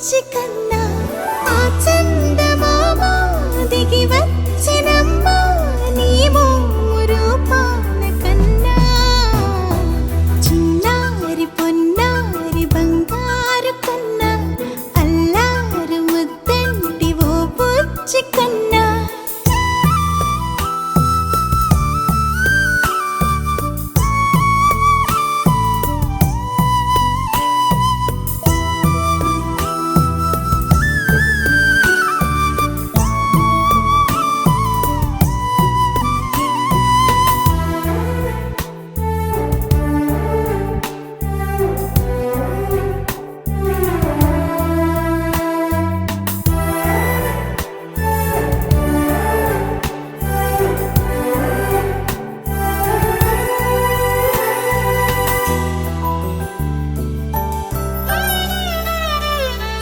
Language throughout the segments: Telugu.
బుచ్చి కన్నా ఆ చందమామ దిగి వచ్చినమ్మా నీ మోము రూపాన కన్నా చిన్నారి పొన్నారి బంగారు కన్నా అల్లారు ముద్దంటి ఓ బుచ్చి కన్నా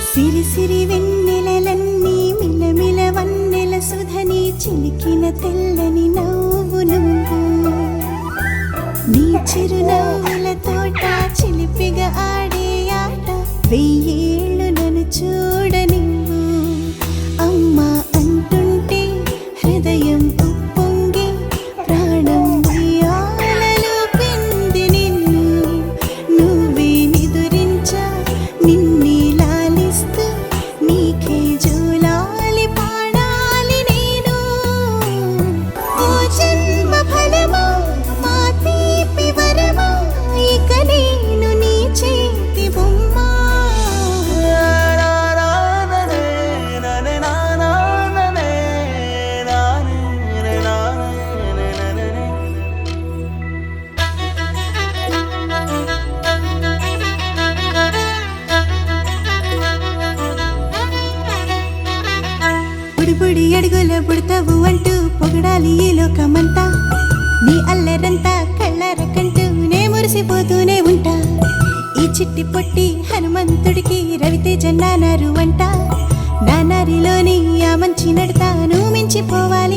సిరి సిరి వెన్నెలలన్నీ మిలమిల వన్నెల సుధని చిలికిన తెల్లని నవ్వు నువ్వు నీ చిరునవ్వుల తోట చిలిపిగా ఆడే ఆట వెయ్యేళ్ళు నన్ను చూడనివ్వు అమ్మా అంటుంటే హృదయం ఉప్పొంగి ప్రాణం ఉయ్యాలలో పిండి నిన్ను నువ్వే నిదురించా నిన్నే లాలిస్తూ నీకే జూలాలి పాడాలి నేను ఓ జన్మ ఫలమా మా తీపి వరమా ఇక నేను నీ చేతి బొమ్మ బుడి అడుగుల పుడతావు అంటూ పొగడాలి ఈ లోకమంతా నీ అల్లరంతా కళ్ళారకంటూ నే మురిసిపోతూనే ఉంటా ఈ చిట్టి పొట్టి హనుమంతుడికి రవితేజ నానారు అంట నానారిలోని ఆ మంచి నడతా నువ్వు మించిపోవాలి